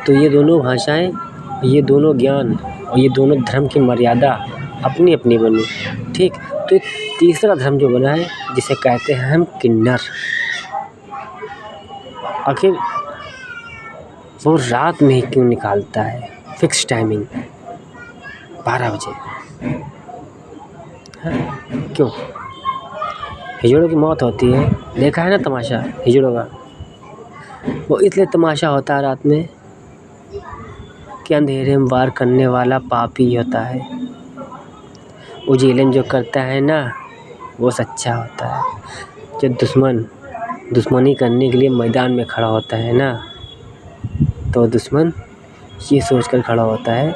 तो ये दोनों भाषाएं, ये दोनों ज्ञान और ये दोनों धर्म की मर्यादा अपनी अपनी बनी। ठीक, तो एक तीसरा धर्म जो बना है जिसे कहते हैं हम किन्नर। आखिर वो रात में ही क्यों निकालता है फिक्स टाइमिंग 12 बजे? क्यों? हिजड़ों की मौत होती है, देखा है ना तमाशा हिजड़ों का। वो इसलिए तमाशा होता है रात में कि अंधेरे में वार करने वाला पापी होता है, उजिले में जो करता है ना वो सच्चा होता है। जो दुश्मनी करने के लिए मैदान में खड़ा होता है ना, तो दुश्मन ये सोचकर खड़ा होता है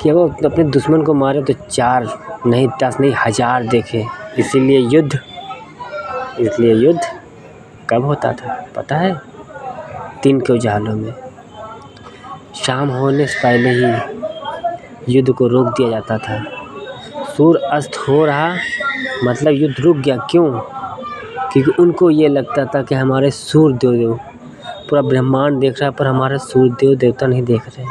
कि वो अपने दुश्मन को मारे तो 4 नहीं 10 नहीं 1000 देखे। इसीलिए युद्ध कब होता था पता है? दिन के उजालों में, शाम होने से पहले ही युद्ध को रोक दिया जाता था। सूर्य अस्त हो रहा मतलब युद्ध रुक गया। क्यों? क्योंकि उनको ये लगता था कि हमारे सूर्य देव पूरा ब्रह्मांड देख रहा है पर हमारे सूर्य देवता नहीं देख रहे।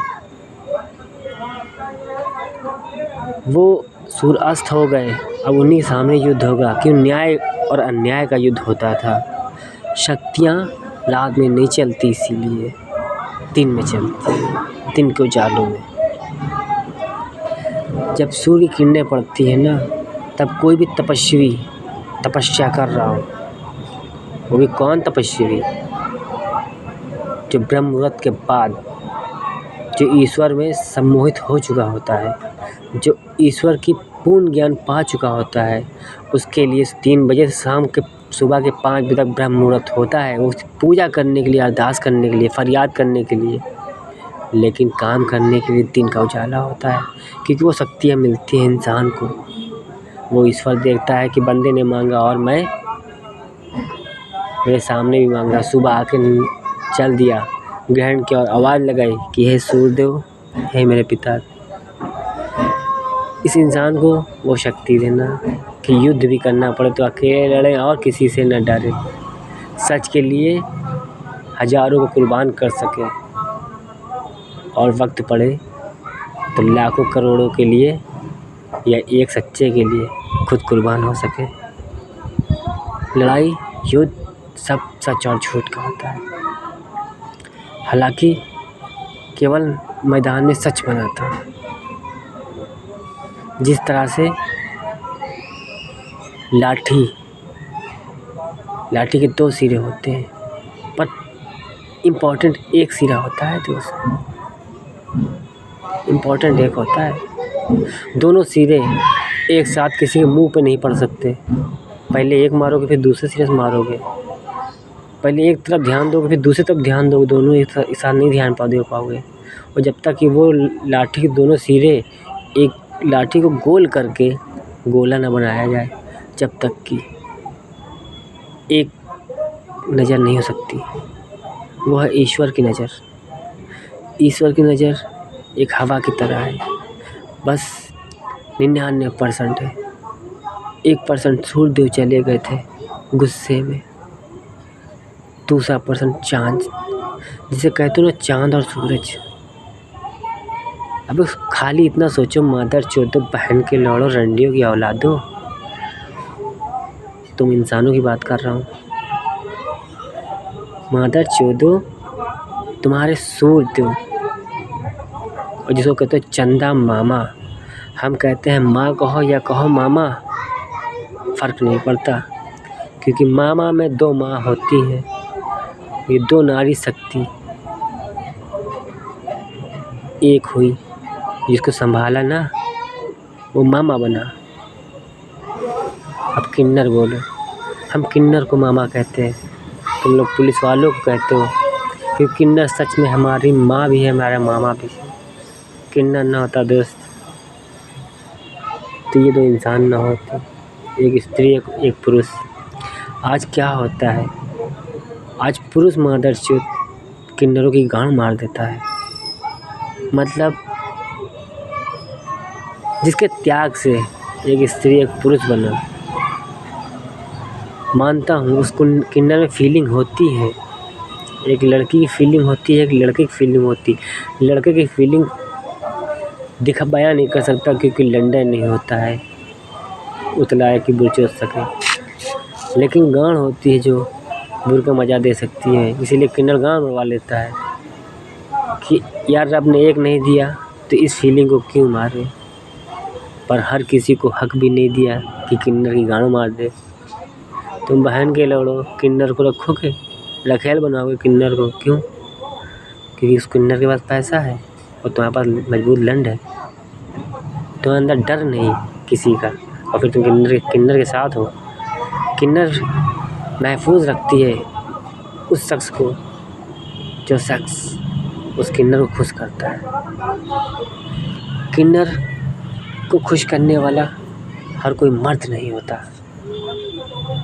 वो सूर्य अस्त हो गए, अब उन्हीं के सामने युद्ध होगा। क्यों? न्याय और अन्याय का युद्ध होता था। शक्तियाँ रात में नहीं चलती, इसीलिए दिन में चलती, दिन के उजालों में। जब सूर्य की किरणें पड़ती है ना, तब कोई भी तपस्वी तपस्या कर रहा हो, वो भी कौन तपस्वी? जो ब्रह्म मुहूर्त के बाद जो ईश्वर में सम्मोहित हो चुका होता है, जो ईश्वर की पूर्ण ज्ञान पा चुका होता है, उसके लिए 3 बजे से सुबह के 5 बजे तक ब्रह्म मुहूर्त होता है। वो पूजा करने के लिए, अरदास करने के लिए, फरियाद करने के लिए, लेकिन काम करने के लिए दिन का उजाला होता है। क्योंकि वो शक्तियाँ मिलती हैं इंसान को। वो ईश्वर देखता है कि बंदे ने मांगा और मैं मेरे सामने भी मांगा। सुबह आके चल दिया ग्रहण की और आवाज़ लगाई कि हे सूर्यदेव, हे मेरे पिता। इस इंसान को वो शक्ति देना कि युद्ध भी करना पड़े तो अकेले लड़े और किसी से न डरे। सच के लिए हजारों को कुर्बान कर सके और वक्त पड़े तो लाखों करोड़ों के लिए या एक सच्चे के लिए खुद कुर्बान हो सके। लड़ाई युद्ध सब सच और झूठ का होता है। हालांकि केवल मैदान में सच बना था। जिस तरह से लाठी के 2 सिरे होते हैं, पर इम्पोर्टेंट एक सिरा होता है दोस्त। इम्पोर्टेंट एक होता है। दोनों सिरे एक साथ किसी के मुंह पे नहीं पड़ सकते। पहले एक मारोगे फिर दूसरे सिरे से मारोगे। पहले एक तरफ ध्यान दोगे फिर दूसरी तरफ ध्यान दोगे, दोनों एक साथ नहीं ध्यान दे पाओगे। और जब तक कि वो लाठी के दोनों सिरे एक लाठी को गोल करके गोला न बनाया जाए, जब तक कि एक नज़र नहीं हो सकती। वो है ईश्वर की नज़र। ईश्वर की नज़र एक हवा की तरह है, बस 99% है। 1% सूर्यदेव चले गए थे गुस्से में। 2% चाँद, जिसे कहते हो ना चाँद और सूरज। अब खाली इतना सोचो, मादर चोदो बहन के लौड़ो रंडियों की औलादो। तुम इंसानों की बात कर रहा हूँ। मादर चोदो तुम्हारे सूर्यदेव, और जिसको कहते हो चंदा मामा। हम कहते हैं माँ कहो या कहो मामा, फ़र्क नहीं पड़ता। क्योंकि मामा में 2 माँ होती हैं। ये 2 नारी शक्ति एक हुई, जिसको संभाला ना वो मामा बना। अब किन्नर बोलो। हम किन्नर को मामा कहते हैं, तुम लोग पुलिस वालों को कहते हो। क्योंकि किन्नर सच में हमारी माँ भी है, हमारा मामा भी है। किन्नर ना होता दोस्त तो ये 2 इंसान ना होते, एक स्त्री एक पुरुष। आज क्या होता है, आज पुरुष मादरचोद किन्नरों की गांड मार देता है। मतलब जिसके त्याग से एक स्त्री एक पुरुष बना। मानता हूँ उसको किन्नर में फीलिंग होती है, एक लड़की की फीलिंग होती है, एक लड़के की फीलिंग होती है। लड़के की फीलिंग बयां नहीं कर सकता क्योंकि लंडन नहीं होता है उतला है कि बुरचोद सके। लेकिन गांड होती है जो बुर का मज़ा दे सकती है, इसीलिए किन्नर गांड मरवा लेता है कि यार रब ने एक नहीं दिया तो इस फीलिंग को क्यों मारे। पर हर किसी को हक भी नहीं दिया कि किन्नर की गांड मार दे। तुम बहन के लौड़ो किन्नर को रखोगे, रखेल बनाओगे किन्नर को, क्यों? क्योंकि उस किन्नर के पास पैसा है और तुम्हारे पास मजबूत लंड है, तुम्हारे अंदर डर नहीं किसी का, और फिर तुम किन्नर के साथ हो। किन्नर महफूज रखती है उस शख्स को जो शख्स उस किन्नर को खुश करता है। किन्नर को खुश करने वाला हर कोई मर्द नहीं होता,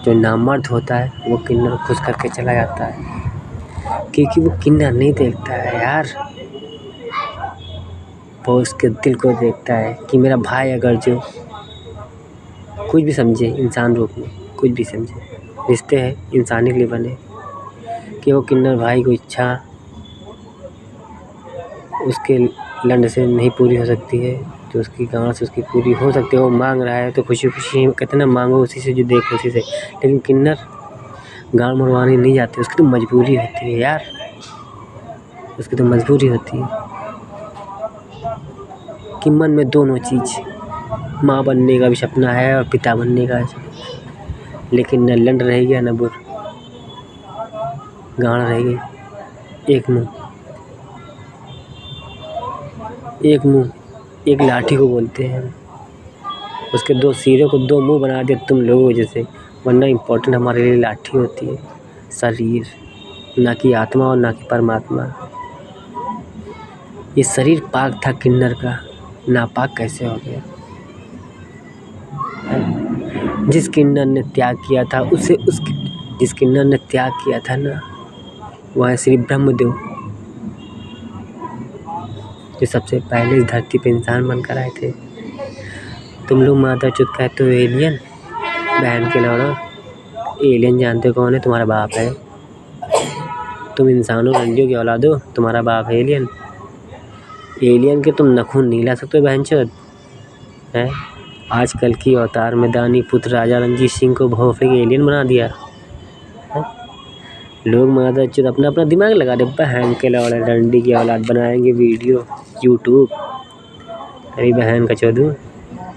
जो नामर्द होता है वो किन्नर को खुश करके चला जाता है, क्योंकि वो किन्नर नहीं देखता है यार, वो उसके दिल को देखता है कि मेरा भाई अगर जो कुछ भी समझे इंसान रूप में, कुछ भी समझे, रिश्ते हैं इंसानी के लिए बने, कि वो किन्नर भाई को इच्छा उसके लंड से नहीं पूरी हो सकती है, जो उसकी गांव से उसकी पूरी हो सकती है। वो मांग रहा है तो खुशी खुशी कहते ना, मांगो उसी से जो देखो उसी से। लेकिन किन्नर गांव मरवाने नहीं जाती, उसकी तो मजबूरी होती है यार, उसकी तो मजबूरी होती है कि मन में दोनों चीज़, माँ बनने का भी सपना है और पिता बनने का, लेकिन न लंड रह गया न बुर, गांड रह गई। एक मुंह एक लाठी को बोलते हैं, उसके दो सिरों को दो मुंह बना दिया तुम लोगों जैसे। वरना इम्पोर्टेंट हमारे लिए लाठी होती है, शरीर, ना कि आत्मा और ना कि परमात्मा। ये शरीर पाक था किन्नर का, नापाक कैसे हो गया? जिस किन्नर ने त्याग किया था जिस किन्नर ने त्याग किया था ना, वह श्री ब्रह्मदेव, जो सबसे पहले इस धरती पे इंसान बनकर आए थे। तुम लोग माता चुत कहते हो एलियन, बहन के लौड़ा, एलियन जानते हो कौन है? तुम्हारा बाप है। तुम इंसानों रंडियों की औलाद हो, तुम्हारा बाप है एलियन। एलियन के तुम नखून नहीं ला सकते बहनचोद है। आजकल की अवतार में दानी पुत्र राजा रणजीत सिंह को भोफे के एलियन बना दिया है? लोग माता चुत अपना अपना दिमाग लगा दे, बहन के लौड़े रंडी की औलाद बनाएंगे वीडियो यूट्यूब। अरे बहन का चौधू,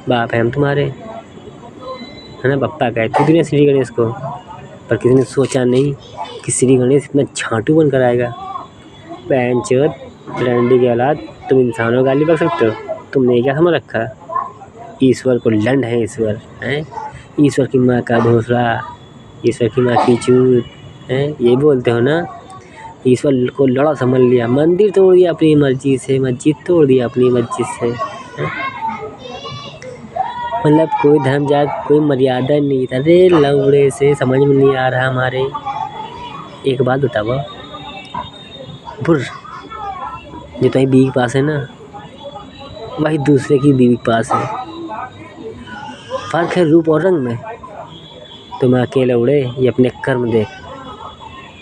बाप है हम तुम्हारे, है ना? पप्पा कहते थे श्री गणेश को, पर किसी ने सोचा नहीं कि श्री गणेश इतना झांटू बनकर आएगा। बहन चौथ रंडी की औलाद, तुम इंसानों गाली बक सकते हो? तुमने क्या समझ रखा? ईश्वर को लंड है, ईश्वर है, ईश्वर की माँ का भोसड़ा, ईश्वर की माँ की चूत है, ये बोलते हो ना? ईश्वर को लड़ा समझ लिया, मंदिर तोड़ दिया अपनी मर्जी से, मस्जिद तोड़ दिया अपनी मस्जिद से, मतलब कोई धर्म जात कोई मर्यादा नहीं था। अरे लौड़े से समझ में नहीं आ रहा हमारे। एक बात बताओ, बुर जो तुम्हारी बीवी के पास है ना, वही दूसरे की बीवी के पास है। फर्क है रूप और रंग में। तुम अकेले उड़े, ये अपने कर्म देख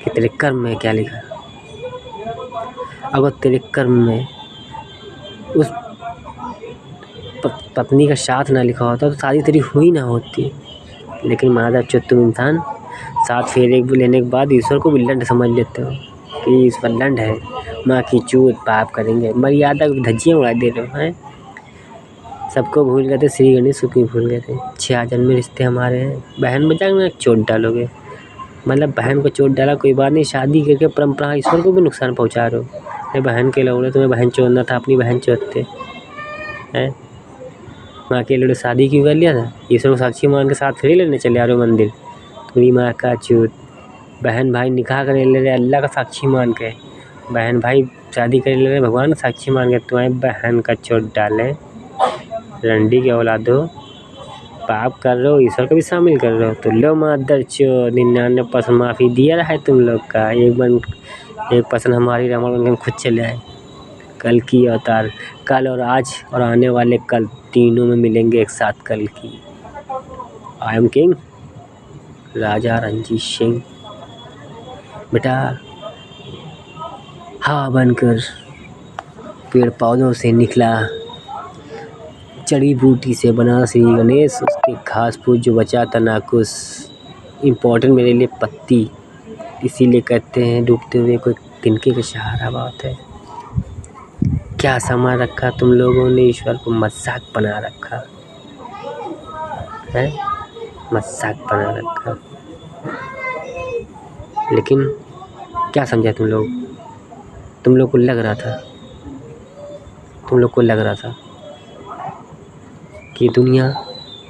कि तेरे कर्म में क्या लिखा। अगर तेरे कर्म में उस पत्नी का साथ ना लिखा होता तो शादी तेरी हुई ना होती। लेकिन मादा चुत तुम इंसान 7 फेरे लेने के बाद ईश्वर को भी लंड समझ लेते हो कि ईश्वर लंड है, माँ की चूत, पाप करेंगे, मर्यादा की धज्जियाँ उड़ा दे रहे हो हैं। सबको भूल गए थे, श्री गणेश को भूल गए थे। 6 जन्म रिश्ते हमारे हैं। बहन बचा में चोट डालोगे, मतलब बहन को चोट डाला कोई बात नहीं, शादी करके परंपरा ईश्वर को भी नुकसान पहुँचा रहे हो। अरे बहन के लौड़े, तुम्हें बहन चोदना था, अपनी बहन चोदते हैं। माँ के लौड़े शादी क्यों कर लिया था? ईश्वर को साक्षी मान के साथ फेरे लेने चले आ रहे हो मंदिर। तुम्हारी माँ का चूत। बहन भाई निकाह कर ले रहे अल्लाह का साक्षी मान के, बहन भाई शादी कर ले रहे भगवान का साक्षी मान के। तुम्हारी बहन का चोट डाले, रंडी के औलाद हो, पाप कर रहे हो, ईश्वर को भी शामिल कर रहे हो। तो लो मादर चो 99% माफ़ी दिया रहा है तुम लोग का। 1% हमारी रावण बन के हम खुद चले आए। कल की अवतार, कल और आज और आने वाले कल, तीनों में मिलेंगे एक साथ कल की। आई एम किंग राजा रणजीत सिंह। बेटा हवा बनकर, पेड़ पौधों से निकला, जड़ी बूटी से बना श्री गणेश, उसके घास फूस जो बचा था नाखुश, इम्पोर्टेंट मेरे लिए पत्ती। इसीलिए कहते हैं डूबते हुए कोई तिनके का सहारा बहुत है। क्या समा रखा तुम लोगों ने, ईश्वर को मजाक बना रखा है, मजाक बना रखा। लेकिन क्या समझा तुम लोग को लग रहा था कि दुनिया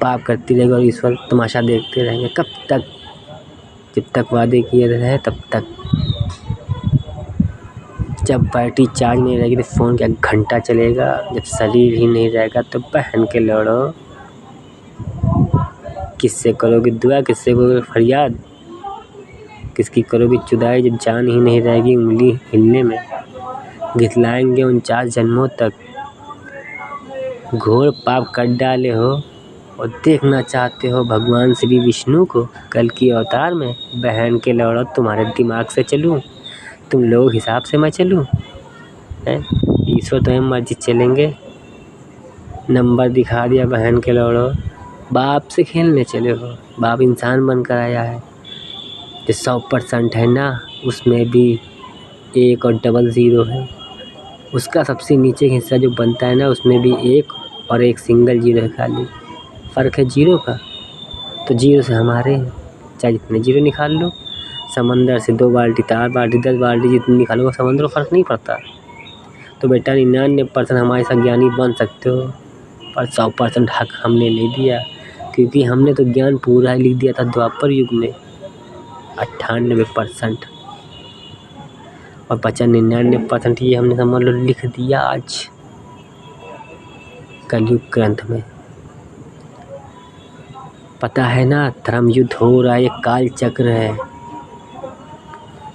पाप करती रहेगी और ईश्वर तमाशा देखते रहेंगे। कब तक? जब तक वादे किए रहे तब तक। जब बैटरी चार्ज नहीं रहेगी तो फ़ोन क्या घंटा चलेगा? जब शरीर ही नहीं रहेगा तो पहन के लड़ो। किससे करोगे दुआ, किससे करोगे फरियाद, किसकी करोगे जुदाई जब जान ही नहीं रहेगी उंगली हिलने में? गिथलाएंगे 49 जन्मों तक। घोर पाप कर डाले हो और देखना चाहते हो भगवान श्री विष्णु को कल की अवतार में। बहन के लड़ो, तुम्हारे दिमाग से चलूं, तुम लोग हिसाब से मैं चलूं? ईश्वर तुम्हें मर्जी चलेंगे। नंबर दिखा दिया बहन के लड़ो। बाप से खेलने चले हो। बाप इंसान बनकर आया है। जो 100% है ना, उसमें भी 1 और डबल 0 है। उसका सबसे नीचे हिस्सा जो बनता है ना, उसमें भी 1 और 1 सिंगल 0 है खाली। फ़र्क है 0 का। तो 0 से हमारे हैं, चाहे जितने 0 निकाल लो। समंदर से 2 बाल्टी, 4 बाल्टी, 10 बाल्टी जितनी निकालोगे समंदर को फ़र्क नहीं पड़ता। तो बेटा 99% हमारे साथ ज्ञानी बन सकते हो, पर 100% हक हमने नहीं दिया, क्योंकि हमने तो ज्ञान पूरा ही लिख दिया था द्वापर युग में 98%, और बचा 99% ये हमने समझ लो लिख दिया आज कलयुग ग्रंथ में। पता है ना, धर्म युद्ध हो रहा है, ये काल चक्र है।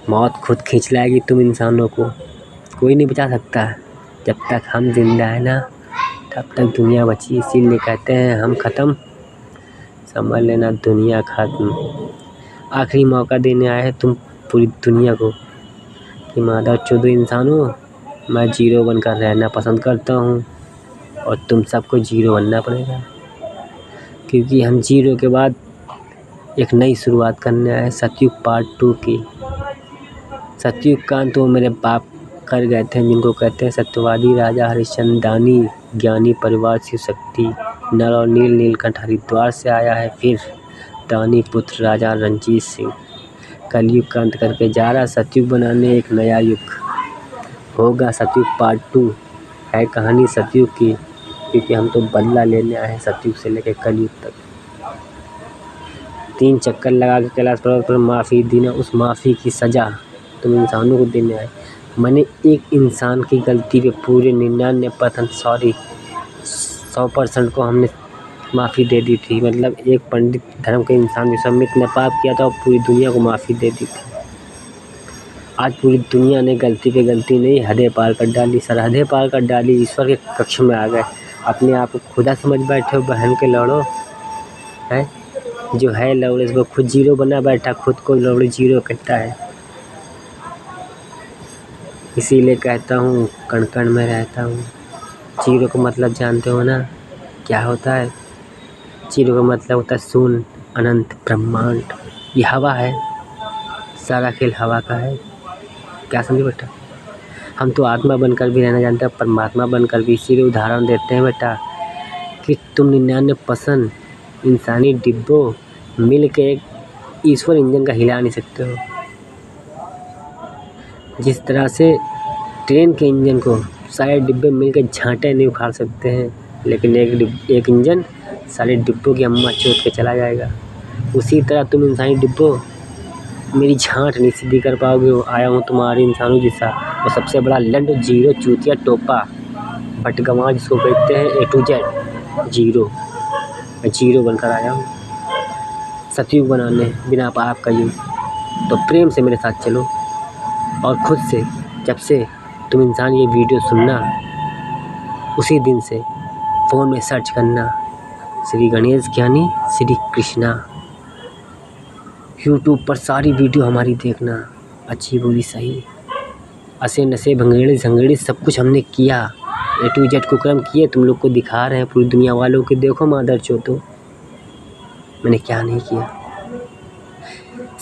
मौत खुद खींच लाएगी तुम इंसानों को, कोई नहीं बचा सकता। जब तक हम जिंदा है ना, तब तक दुनिया बची। इसीलिए कहते हैं हम ख़त्म, समझ लेना दुनिया ख़त्म। आखिरी मौका देने आए हैं तुम पूरी दुनिया को कि मादा चौदह इंसानों, मैं 0 बनकर रहना पसंद करता हूँ और तुम सबको 0 बनना पड़ेगा, क्योंकि हम 0 के बाद एक नई शुरुआत करने आए, सतयुग पार्ट 2 की। सतयुग का अंत तो मेरे बाप कर गए थे, जिनको कहते हैं सत्यवादी राजा हरिश्चंद्र, दानी ज्ञानी परिवार शिव शक्ति, नल और नीलकंठ हरिद्वार से आया है। फिर दानी पुत्र राजा रणजीत सिंह कलयुग का अंत करके जा रहा, सतयुग बनाने एक नया युग होगा। सतयुग पार्ट 2 है कहानी सतयुग की, क्योंकि हम तो बदला लेने आए हैं सतयुग से लेकर कलयुग तक। 3 चक्कर लगा के कैलाश पर्वत पर माफ़ी देना, उस माफ़ी की सज़ा तुम इंसानों को देने आए। मैंने एक इंसान की गलती पे पूरे 99% सॉरी 100% को हमने माफ़ी दे दी थी। मतलब एक पंडित धर्म के इंसान जिस समित ने पाप किया था और पूरी दुनिया को माफ़ी दे दी थी। आज पूरी दुनिया ने गलती पे गलती नहीं, हदें पार कर डाली, सरहदें पार कर डाली, ईश्वर के कक्ष में आ गए। अपने आप को खुदा समझ बैठे हो बहन के लौड़ो, है जो है लौड़े वो खुद 0 बना बैठा, खुद को लौड़े 0 कहता है। इसीलिए कहता हूँ कण कण में रहता हूँ। 0 का मतलब जानते हो ना क्या होता है? 0 का मतलब होता है शून्य, अनंत, ब्रह्मांड। ये हवा है, सारा खेल हवा का है। क्या समझे बेटा? हम तो आत्मा बनकर भी रहना जानते हैं, परमात्मा बनकर भी। इसीलिए उदाहरण देते हैं बेटा कि तुम 99% इंसानी डिब्बों मिल के एक ईश्वर इंजन का हिला नहीं सकते हो। जिस तरह से ट्रेन के इंजन को सारे डिब्बे मिलकर झांटे नहीं उखाड़ सकते हैं, लेकिन एक इंजन सारे डिब्बों की अम्मा चोट के चला जाएगा। उसी तरह तुम इंसानी डिब्बों मेरी झांट नहीं सीधी कर पाओगे। आया हूँ तुम्हारे इंसानों जैसा, वो सबसे बड़ा लंड 0 चूतिया टोपा भटगवां जिसको कहते हैं A to Z 0। मैं 0 बनकर आया हूँ सतयुग बनाने, बिना पाप का युग। तो प्रेम से मेरे साथ चलो और खुद से, जब से तुम इंसान ये वीडियो सुनना उसी दिन से फ़ोन में सर्च करना श्री गणेश ज्ञानी श्री कृष्णा। यूट्यूब पर सारी वीडियो हमारी देखना, अच्छी बुरी सही। असे नशे भंगेड़े झंगेड़े सब कुछ हमने किया, A to Z कुकर्म किए, तुम लोग को दिखा रहे हैं पूरी दुनिया वालों के, देखो मादरचोदो मैंने क्या नहीं किया।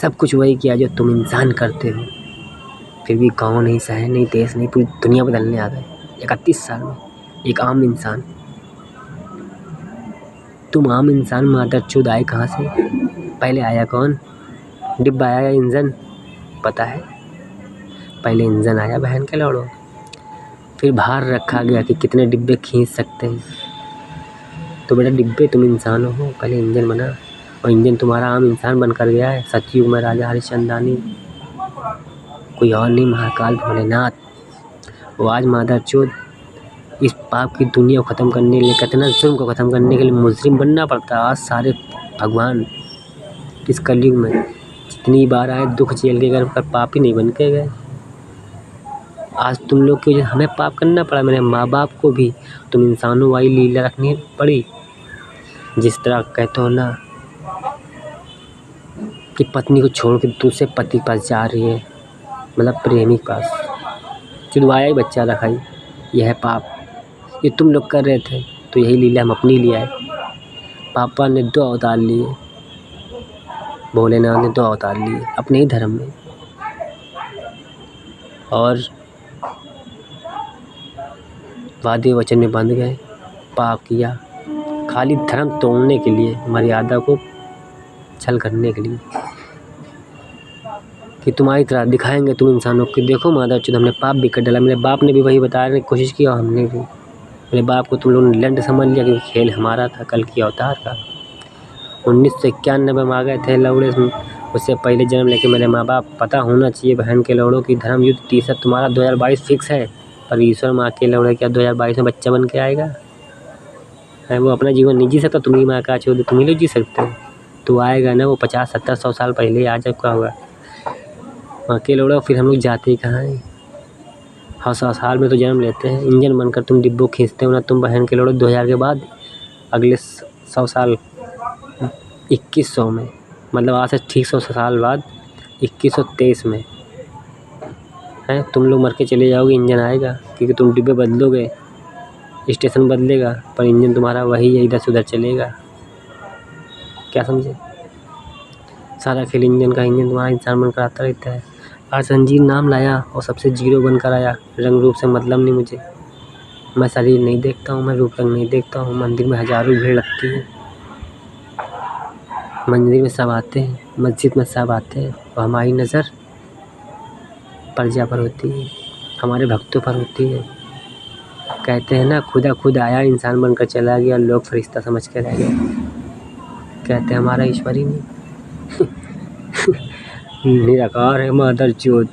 सब कुछ वही किया जो तुम इंसान करते हो, फिर भी गाँव नहीं, शहर नहीं, देश नहीं, पूरी दुनिया बदलने आ गए 31 साल में। एक आम इंसान, तुम आम इंसान मादरचोद आए कहाँ से? पहले आया कौन? डिब्बा आया या इंजन? पता है, पहले इंजन आया बहन के लौड़ो, फिर बाहर रखा गया कि कितने डिब्बे खींच सकते हैं। तो बेटा डिब्बे तुम इंसान हो, पहले इंजन बना, और इंजन तुम्हारा आम इंसान बनकर गया है। सतयुग में राजा हरिश्चंद्रानी, कोई और नहीं, महाकाल भोलेनाथ। वो आज मादरचोद इस पाप की दुनिया को ख़त्म करने के लिए, कितना जुर्म को ख़त्म करने के लिए मुस्लिम बनना पड़ता है। आज सारे भगवान इस कलयुग में जितनी बार आए दुख झेल के गए, पर पापी नहीं बन के गए। आज तुम लोग की वजह हमें पाप करना पड़ा, मेरे माँ बाप को भी तुम इंसानों वाली लीला रखनी पड़ी। जिस तरह कहते हो ना कि पत्नी को छोड़ के दूसरे पति के पास जा रही है, मतलब प्रेमी के पास, चुदवाया ही बच्चा रखाई, यह है पाप। ये तुम लोग कर रहे थे, तो यही लीला हम अपनी लिए आए। पापा ने 2 अवतार लिए, भोलेनाथ ने 2 अवतार लिए अपने ही धर्म में, और वादे वचन में बंध गए, पाप किया खाली धर्म तोड़ने के लिए, मर्यादा को छल करने के लिए, कि तुम्हारी तरह दिखाएंगे तुम इंसानों को, देखो मादरचोद हमने पाप भी कर डाला। मेरे बाप ने भी वही बताने की कोशिश की और हमने भी। मेरे बाप को तुम लोगों ने लंड समझ लिया कि खेल हमारा था, कल की अवतार का। 1991 में आ गए थे लौड़े, उससे पहले जन्म लेके मेरे माँ बाप। पता होना चाहिए बहन के लौड़ों की, धर्म युद्ध टी-शर्ट तुम्हारा 2022 फिक्स है, पर ईश्वर माँ के लौड़े क्या 2022 में बच्चा बन के आएगा? है वो अपना जीवन नहीं जी सकता, तुम्ही माँ का छोड़, तुम ही लोग जी सकते हो। तो आएगा ना वो 50, 70, 100 साल पहले आ चुका होगा माँ के लौड़ा, फिर हम लोग जाते ही कहाँ हैं? 100 साल में तो जन्म लेते हैं, इंजन बनकर तुम डिब्बो खींचते हो ना तुम बहन के लौड़ो। 2000 के बाद अगले 100 साल 2100 में, मतलब आज से ठीक 100 साल बाद 2123 में हैं तुम लोग मर के चले जाओगे, इंजन आएगा, क्योंकि तुम डिब्बे बदलोगे, स्टेशन बदलेगा, पर इंजन तुम्हारा वही है, इधर से उधर चलेगा। क्या समझे? सारा खेल इंजन का, इंजन तुम्हारा इंसान बनकर आता रहता है। आज संजीव नाम लाया और सबसे जीरो बनकर आया। रंग रूप से मतलब नहीं मुझे, मैं शरीर नहीं देखता हूँ, मैं रूप रंग नहीं देखता हूँ। मंदिर में हज़ारों भीड़ लगती है, मंदिर में सब आते हैं, मस्जिद में सब आते हैं, और हमारी नज़र प्रजा पर होती है, हमारे भक्तों पर होती है। कहते हैं ना खुदा खुद आया, इंसान बनकर चला गया, लोग फरिश्ता समझ के रह गए। कहते हैं हमारा ईश्वर ही नहीं निराकार है मादरचोद।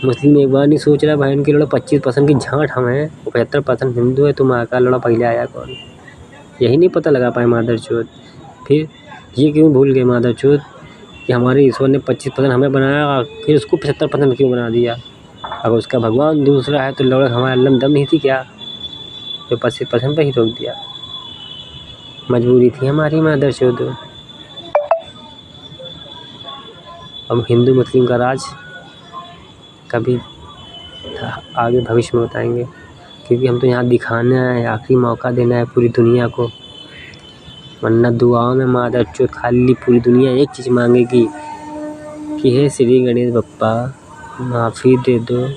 मुस्लिम एक बार नहीं सोच रहा बहन के लड़ा 25% की झांट हम हैं, 75% हिंदू है, तो माँ का लड़ा पहले आया कौन? यही नहीं पता लगा पाए मादरचोद। फिर ये क्यों भूल गए मादरचोद कि हमारे ईश्वर ने 25% हमें बनाया, फिर उसको 75% क्यों बना दिया? अगर उसका भगवान दूसरा है तो लौड़ा हमारे अल्लाह में दम नहीं थी क्या, जो 25% पर ही रोक दिया? मजबूरी थी हमारी मादरचोद। अब हिंदू मुस्लिम का राज कभी आगे भविष्य में बताएंगे, क्योंकि हम तो यहाँ दिखाना है, आखिरी मौका देना है पूरी दुनिया को। वरना दुआओं में मादरचोद खाली पूरी दुनिया एक चीज़ मांगेगी कि हे श्री गणेश बप्पा माफ़ी दे दो,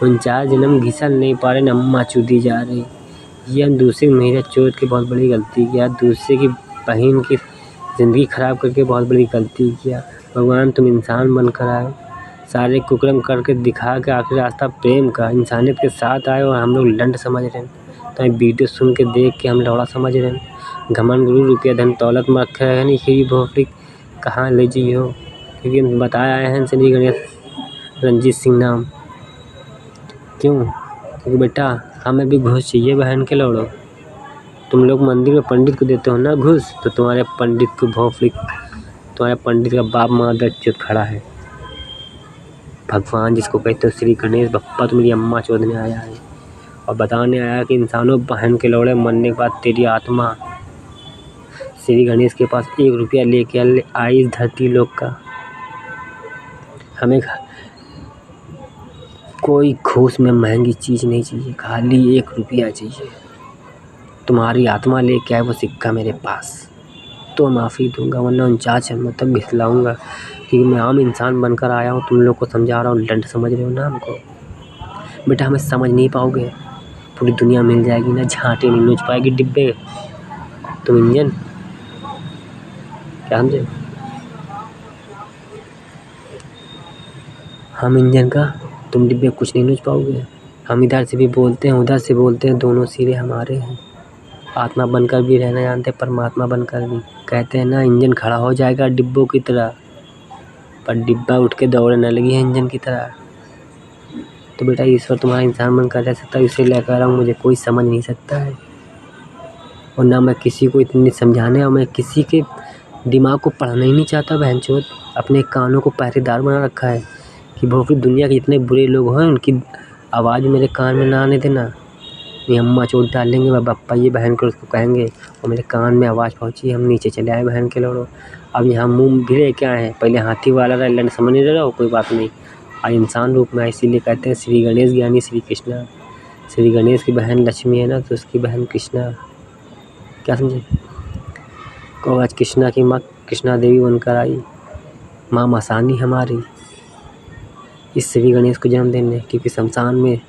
49 जन्म घिसल नहीं पा रहे, अम्मा चूदी जा रही। ये हम दूसरे मादरचोद की बहुत बड़ी गलती किया, दूसरे की बहन की ज़िंदगी ख़राब करके बहुत बड़ी गलती किया। भगवान तुम इंसान बनकर आए, सारे कुकर्म करके दिखा के आखिरी रास्ता प्रेम का, इंसानियत के साथ आए, और हम लोग लंड समझ रहे हैं। तो वीडियो सुन के देख के हम लौड़ा समझ रहे हैं। घमंड गुरु रुपया धन दौलत में रखे है नहीं, खीरी भोपड़ी कहाँ ले जी हो, क्योंकि हम बताया आए हैं श्री गणेश रंजीत सिंह नाम। क्यों? क्योंकि बेटा हमें भी घूस चाहिए बहन के लौड़ो। तुम लोग मंदिर में पंडित को देते हो ना घूस, तो तुम्हारे पंडित को भोपड़ी, तुम्हारे पंडित का बाप मादरचोद खड़ा है। भगवान जिसको कहते हो श्री गणेश बप्पा, तो मेरी अम्मा चोदने आया है और बताने आया कि इंसानों बहन के लौड़े मरने के बाद तेरी आत्मा श्री गणेश के पास 1 रुपया लेके आई इस धरती लोक का। हमें कोई घूस में महंगी चीज़ नहीं चाहिए, खाली 1 रुपया चाहिए। तुम्हारी आत्मा लेके आए वो सिक्का मेरे पास तो माफ़ी दूंगा, वरना 49 जन्मों तक घिसलाऊंगा। कि मैं आम इंसान बनकर आया हूँ, तुम लोग को समझा रहा हूँ, लंड समझ रहे हो ना हमको। बेटा हमें समझ नहीं पाओगे, पूरी दुनिया मिल जाएगी ना, झांटी नहीं नोच पाएगी डिब्बे। तुम इंजन क्या समझे, हम इंजन का, तुम डिब्बे कुछ नहीं नोच पाओगे। हम इधर से भी बोलते हैं उधर से बोलते हैं, दोनों सिरे हमारे हैं। आत्मा बनकर भी रहना जानते, परमात्मा बनकर भी। कहते हैं ना इंजन खड़ा हो जाएगा डिब्बों की तरह, पर डिब्बा उठ के दौड़ने लगी है इंजन की तरह। तो बेटा ईश्वर तुम्हारा इंसान बनकर रह सकता है, इसे लेकर रहा हूँ, मुझे कोई समझ नहीं सकता है। और ना मैं किसी को इतनी समझाने, और मैं किसी के दिमाग को पढ़ना ही नहीं चाहता बहनचोद। अपने कानों को पहरेदार बना रखा है कि बहुत दुनिया के जितने बुरे लोग हैं उनकी आवाज़ मेरे कान में ना आने देना। ये अम्मा चोट डालेंगे, मैं बप्पा ये बहन को उसको कहेंगे और मेरे कान में आवाज़ पहुंची, हम नीचे चले आए बहन के लोड़ो। अब यहाँ मुंह भी लेके आए हैं, पहले हाथी वाला रहा, लंड समझ नहीं रहा हो, कोई बात नहीं, आज इंसान रूप में। इसीलिए कहते हैं श्री गणेश ज्ञानी श्री कृष्णा। श्री गणेश की बहन लक्ष्मी है ना, तो उसकी बहन कृष्णा, क्या समझे। को आज कृष्णा की माँ कृष्णा देवी बनकर आई, माँ मसानी हमारी, इस श्री गणेश को जन्म देने। क्योंकि शमशान में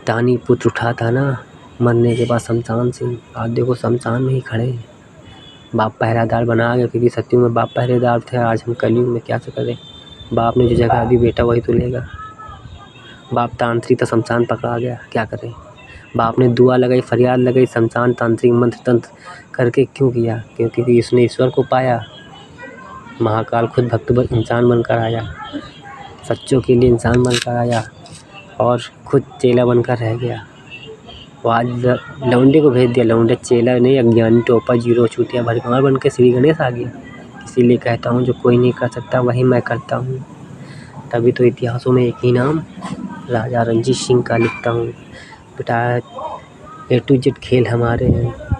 दानी पुत्र उठा था ना, मरने के बाद शमशान से। आज देखो शमशान में ही खड़े हैं, बाप पहरेदार बना गया। क्योंकि सत्युग में बाप पहरेदार थे, आज हम कलयुग में क्या से करें। बाप ने जो जगह दी बेटा वही तो लेगा। बाप तांत्रिक था, शमशान पकड़ा गया, क्या करें। बाप ने दुआ लगाई, फरियाद लगाई, शमशान तांत्रिक मंत्र तंत्र करके क्यों किया, क्योंकि उसने ईश्वर को पाया। महाकाल खुद भक्त इंसान बनकर आया, सच्चों के लिए इंसान बनकर आया और खुद चेला बनकर रह गया। वो आज लौंडे को भेज दिया, लौंडे चेला नहीं, अज्ञानी टोपा जीरो चूतिया भड़काऊ बन के श्री गणेश आ गया। इसीलिए कहता हूँ जो कोई नहीं कर सकता वही मैं करता हूँ। तभी तो इतिहासों में एक ही नाम राजा रणजीत सिंह का लिखता हूँ। बेटा A to Z खेल हमारे हैं।